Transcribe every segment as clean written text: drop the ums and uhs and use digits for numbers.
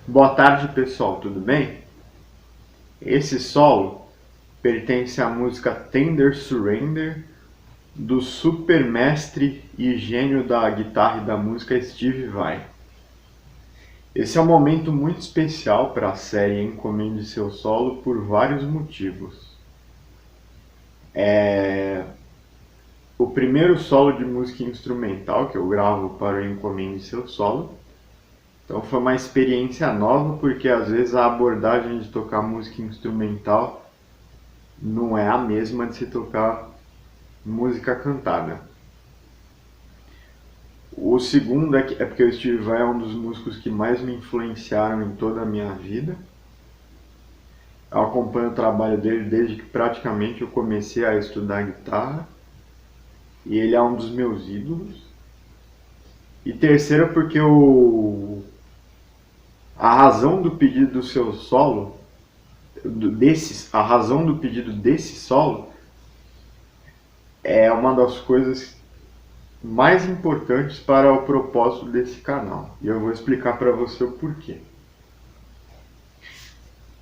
Boa tarde, pessoal, tudo bem? Esse solo pertence à música Tender Surrender do supermestre e gênio da guitarra e da música Steve Vai. Esse é um momento muito especial para a série Encomende Seu Solo por vários motivos. O primeiro solo de música instrumental que eu gravo para o Encomende Seu Solo. Então foi uma experiência nova, porque às vezes a abordagem de tocar música instrumental não é a mesma de se tocar música cantada. O segundo é porque o Steve Vai é um dos músicos que mais me influenciaram em toda a minha vida. Eu acompanho o trabalho dele desde que praticamente eu comecei a estudar guitarra, e ele é um dos meus ídolos. E terceiro, porque a razão do pedido do seu solo, a razão do pedido desse solo é uma das coisas mais importantes para o propósito desse canal. E eu vou explicar para você o porquê.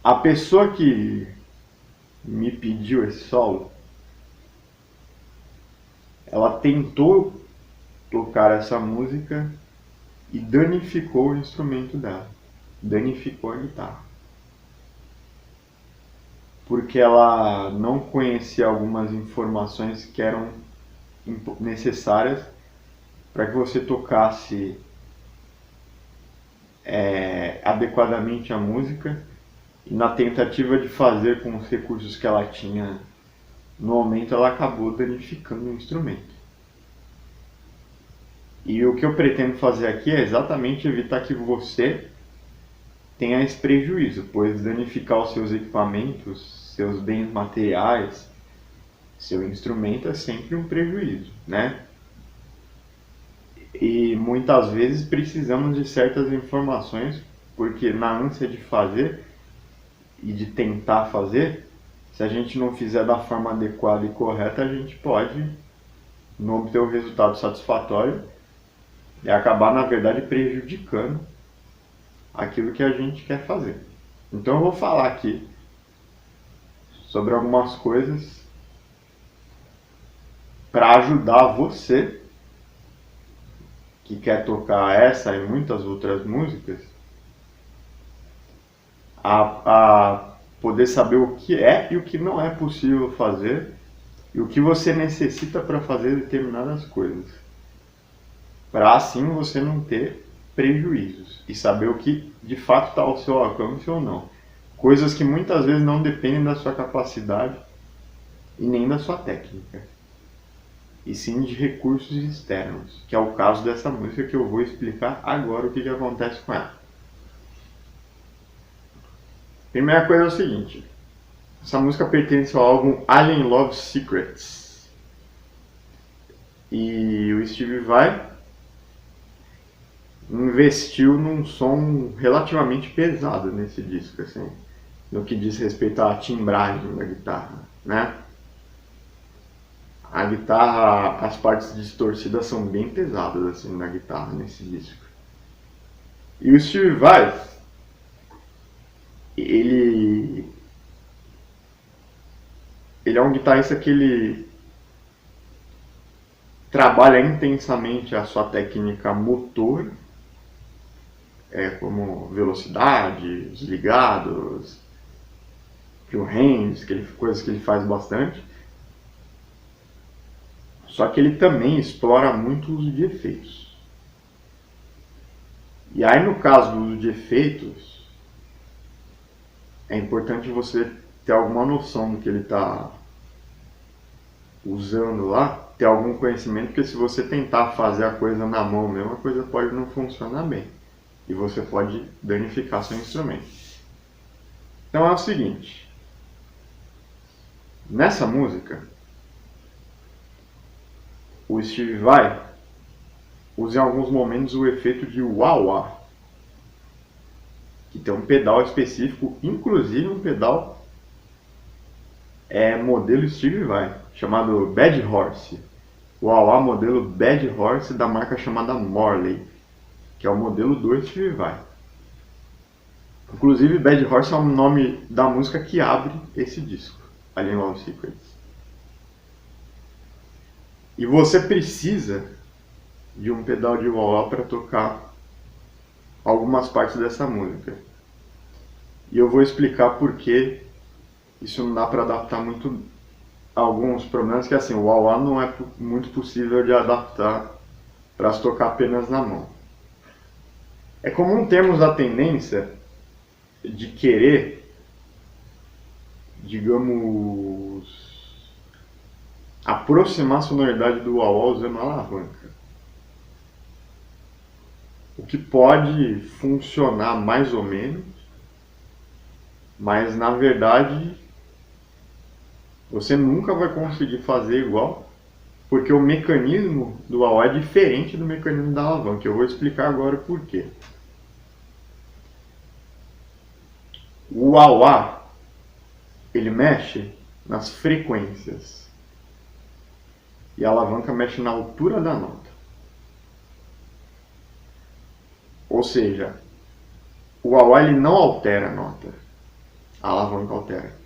A pessoa que me pediu esse solo, ela tentou tocar essa música e danificou o instrumento dela. Danificou a guitarra, porque ela não conhecia algumas informações que eram necessárias para que você tocasse adequadamente a música, e na tentativa de fazer com os recursos que ela tinha no momento, ela acabou danificando o instrumento. E o que eu pretendo fazer aqui é exatamente evitar que você tenha esse prejuízo, pois danificar os seus equipamentos, seus bens materiais, seu instrumento é sempre um prejuízo, né? E muitas vezes precisamos de certas informações, porque na ânsia de fazer e de tentar fazer, se a gente não fizer da forma adequada e correta, a gente pode não obter o resultado satisfatório e acabar, na verdade, prejudicando aquilo que a gente quer fazer. Então eu vou falar aqui sobre algumas coisas para ajudar você que quer tocar essa e muitas outras músicas a poder saber o que é e o que não é possível fazer e o que você necessita para fazer determinadas coisas. para assim você não ter prejuízos e saber o que de fato está ao seu alcance ou não. Coisas que muitas vezes não dependem da sua capacidade e nem da sua técnica, e sim de recursos externos, que é o caso dessa música que eu vou explicar agora o que acontece com ela. Primeira coisa é o seguinte, essa música pertence ao álbum Alien Love Secrets, e o Steve Vai investiu num som relativamente pesado nesse disco, assim, no que diz respeito à timbragem da guitarra, né? A guitarra, as partes distorcidas são bem pesadas assim na guitarra nesse disco. E o Steve Vai, ele é um guitarrista que ele trabalha intensamente a sua técnica motor, como velocidade, os ligados, pure hands, coisas que ele faz bastante. Só que ele também explora muito o uso de efeitos. E aí no caso do uso de efeitos, é importante você ter alguma noção do que ele está usando lá, ter algum conhecimento, porque se você tentar fazer a coisa na mão mesmo, a coisa pode não funcionar bem. E você pode danificar seu instrumento. Então é o seguinte, nessa música, o Steve Vai usa em alguns momentos o efeito de wah-wah, que tem um pedal específico, inclusive um pedal modelo Steve Vai, chamado Bad Horse. O wah-wah modelo Bad Horse da marca chamada Morley, que é o modelo do Steve Vai. Inclusive Bad Horse é o nome da música que abre esse disco, Alien Love Secrets. E você precisa de um pedal de wah-wah para tocar algumas partes dessa música. E eu vou explicar por que isso não dá para adaptar muito a alguns problemas, que assim, o wah-wah não é muito possível de adaptar para se tocar apenas na mão. É comum termos a tendência de querer, digamos, aproximar a sonoridade do wah-wah usando a alavanca. O que pode funcionar mais ou menos, mas na verdade você nunca vai conseguir fazer igual, porque o mecanismo do wah-wah é diferente do mecanismo da alavanca. Eu vou explicar agora o porquê. O wah-wah, ele mexe nas frequências e a alavanca mexe na altura da nota. Ou seja, o wah-wah ele não altera a nota, a alavanca altera.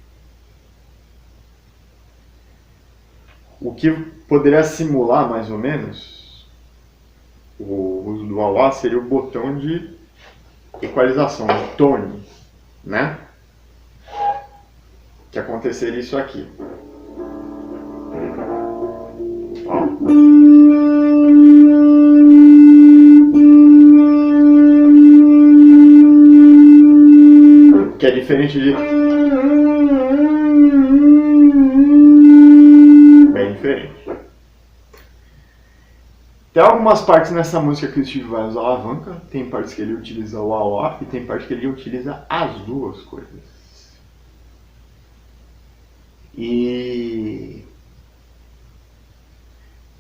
O que poderia simular mais ou menos o uso do wah-wah seria o botão de equalização, de tone, né? Que aconteceria isso aqui. Ó. Que é diferente de... bem diferente. Tem algumas partes nessa música que o Steve vai usar alavanca, tem partes que ele utiliza o wah-wah e tem partes que ele utiliza as duas coisas. E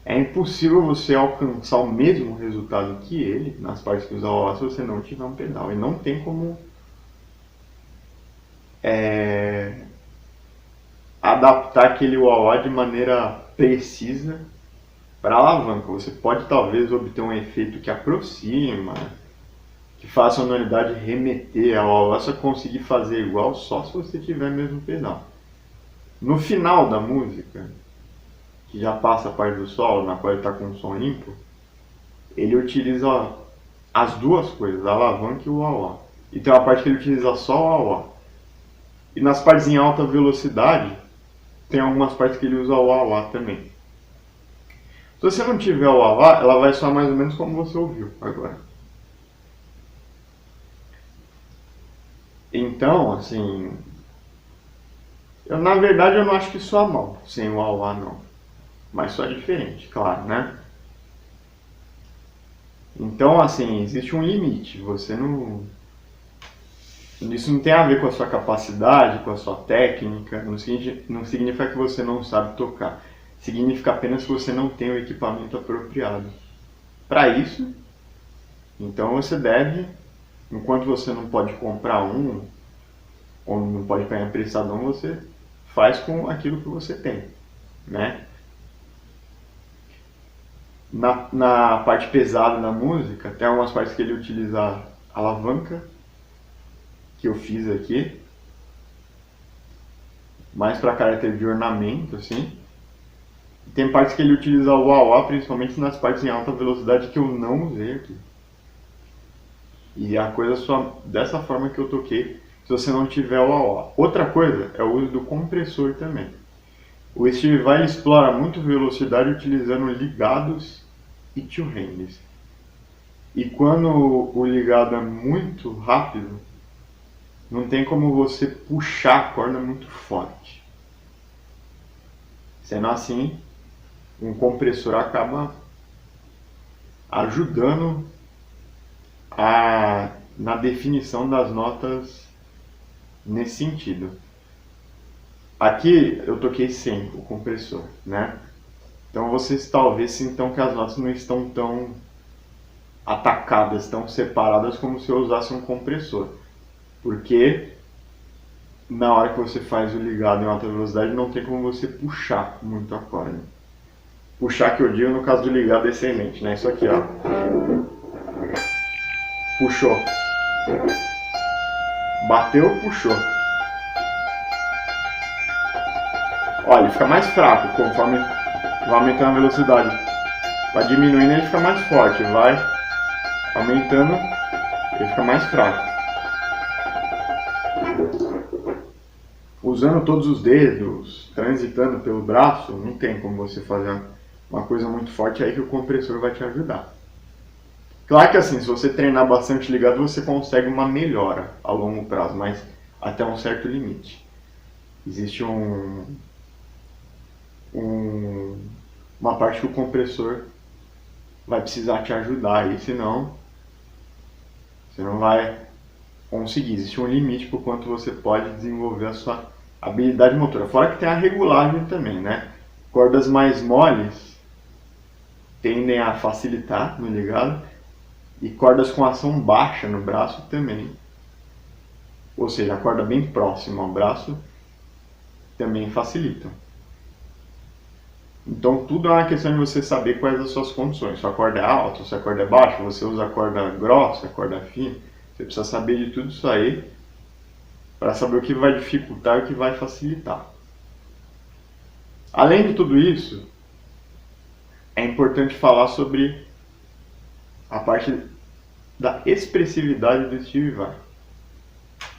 é impossível você alcançar o mesmo resultado que ele nas partes que usa o wah-wah se você não tiver um pedal. E não tem como adaptar aquele wah-wah de maneira precisa para a alavanca. Você pode talvez obter um efeito que aproxima, que faça a sonoridade remeter ao wah-wah, só conseguir fazer igual só se você tiver mesmo pedal. No final da música, que já passa a parte do solo, na qual ele está com um som limpo, ele utiliza as duas coisas, a alavanca e o wah-wah. E tem uma parte que ele utiliza só o wah-wah. E nas partes em alta velocidade, tem algumas partes que ele usa o wah-wah também. você não tiver o wah-wah, ela vai soar mais ou menos como você ouviu agora. Então, assim, na verdade eu não acho que soa mal sem o wah-wah não, mas soa diferente, claro, né? Então, assim, existe um limite, você não... Isso não tem a ver com a sua capacidade, com a sua técnica, não significa que você não sabe tocar, significa apenas que você não tem o equipamento apropriado. Para isso, então você deve, enquanto você não pode comprar um, ou não pode pegar emprestado um, você faz com aquilo que você tem, né? Na parte pesada da música, tem algumas partes que ele utiliza alavanca, que eu fiz aqui, mais para caráter de ornamento, assim. Tem partes que ele utiliza o wah-wah, principalmente nas partes em alta velocidade que eu não usei aqui. E a coisa só dessa forma que eu toquei, se você não tiver o wah-wah. Outra coisa é o uso do compressor também. O Steve Vai explora muito velocidade utilizando ligados e two-hands. E quando o ligado é muito rápido, não tem como você puxar a corda muito forte. Sendo assim, um compressor acaba ajudando na definição das notas nesse sentido. Aqui eu toquei sem o compressor, né? Então vocês talvez sintam que as notas não estão tão atacadas, tão separadas como se eu usasse um compressor. Porque na hora que você faz o ligado em alta velocidade não tem como você puxar muito a corda. Puxar que eu digo no caso do ligado descendente, né? Isso aqui, ó. Puxou. Bateu, puxou. Olha, ele fica mais fraco conforme vai aumentando a velocidade. Vai diminuindo, ele fica mais forte. Vai aumentando, ele fica mais fraco. Usando todos os dedos, transitando pelo braço, não tem como você fazer uma coisa muito forte aí que o compressor vai te ajudar. Claro que assim, se você treinar bastante ligado, você consegue uma melhora a longo prazo, mas até um certo limite. Existe uma parte que o compressor vai precisar te ajudar aí, senão você não vai conseguir. Existe um limite por quanto você pode desenvolver a sua habilidade motora. Fora que tem a regulagem também, né? Cordas mais moles tendem a facilitar no ligado e cordas com ação baixa no braço também. Ou seja, a corda bem próxima ao braço também facilitam. Então tudo é uma questão de você saber quais as suas condições. Se a corda é alta, se a corda é baixa, você usa a corda grossa, a corda fina. Você precisa saber de tudo isso aí para saber o que vai dificultar e o que vai facilitar. Além de tudo isso, é importante falar sobre a parte da expressividade do Steve Vai.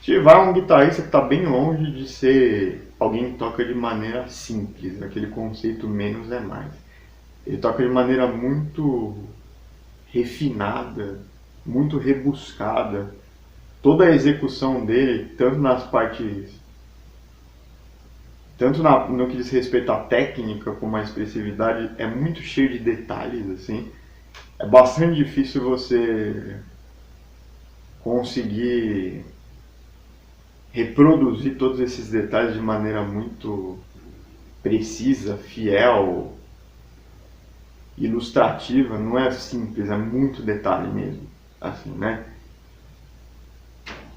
Steve Vai é um guitarrista que está bem longe de ser alguém que toca de maneira simples, aquele conceito menos é mais. Ele toca de maneira muito refinada, muito rebuscada. Toda a execução dele, tanto nas partes, no que diz respeito à técnica como à expressividade, é muito cheio de detalhes, assim. É bastante difícil você conseguir reproduzir todos esses detalhes de maneira muito precisa, fiel, ilustrativa. Não é simples, é muito detalhe mesmo, assim, né?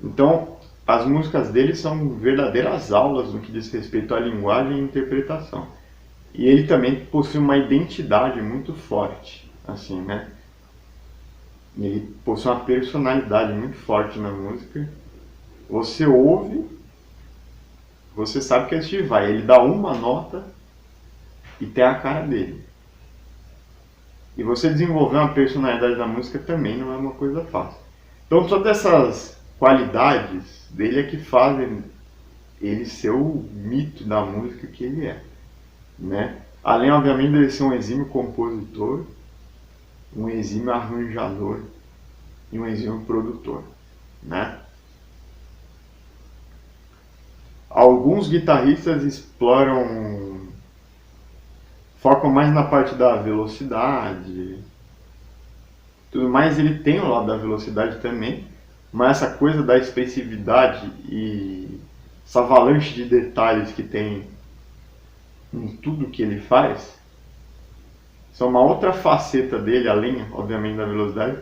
Então, as músicas dele são verdadeiras aulas no que diz respeito à linguagem e interpretação. E ele também possui uma identidade muito forte, assim, né? Ele possui uma personalidade muito forte na música. Você ouve, você sabe que é Steve Vai. Ele dá uma nota e tem a cara dele. E você desenvolver uma personalidade na música também não é uma coisa fácil. Então todas essas qualidades dele é que fazem ele ser o mito da música que ele é, né? Além, obviamente, de ele ser um exímio compositor, um exímio arranjador e um exímio produtor, né? Alguns guitarristas focam mais na parte da velocidade, tudo mais. Ele tem o lado da velocidade também, mas essa coisa da expressividade e essa avalanche de detalhes que tem em tudo que ele faz, são uma outra faceta dele, além, obviamente, da velocidade,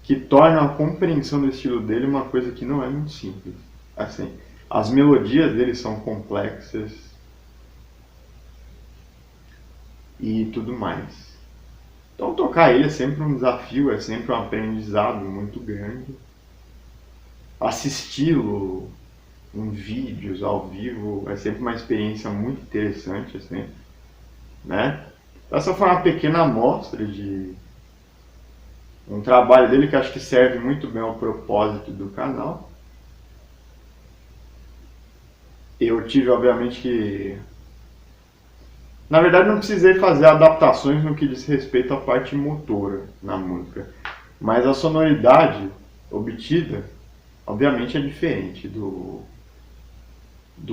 que torna a compreensão do estilo dele uma coisa que não é muito simples. Assim, as melodias dele são complexas e tudo mais. Então tocar ele é sempre um desafio, é sempre um aprendizado muito grande. Assisti-lo em vídeos ao vivo é sempre uma experiência muito interessante, assim, né? Essa foi uma pequena amostra de um trabalho dele que acho que serve muito bem ao propósito do canal. Eu tive, obviamente, que... Na verdade, não precisei fazer adaptações no que diz respeito à parte motora na música. Mas a sonoridade obtida, obviamente, é diferente do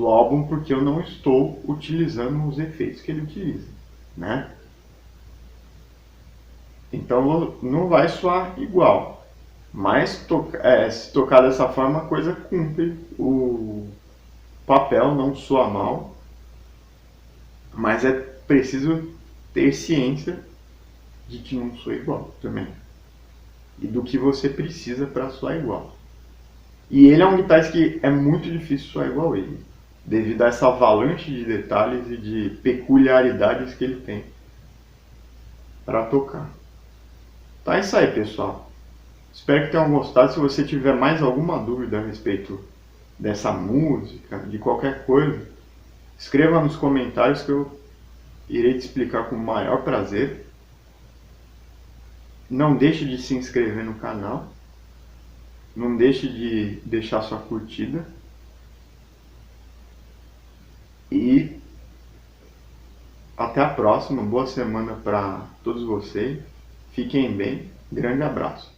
álbum, porque eu não estou utilizando os efeitos que ele utiliza, né? Então não vai soar igual. Mas se tocar dessa forma, a coisa cumpre o papel, não soa mal. Mas é preciso ter ciência de que não soa igual também. E do que você precisa para soar igual. E ele é um guitarrista que é muito difícil soar igual a ele, devido a essa avalanche de detalhes e de peculiaridades que ele tem para tocar. Então é isso aí, pessoal. Espero que tenham gostado. Se você tiver mais alguma dúvida a respeito dessa música, de qualquer coisa, escreva nos comentários que eu irei te explicar com o maior prazer. Não deixe de se inscrever no canal. Não deixe de deixar sua curtida. E até a próxima. Boa semana para todos vocês. Fiquem bem. Grande abraço.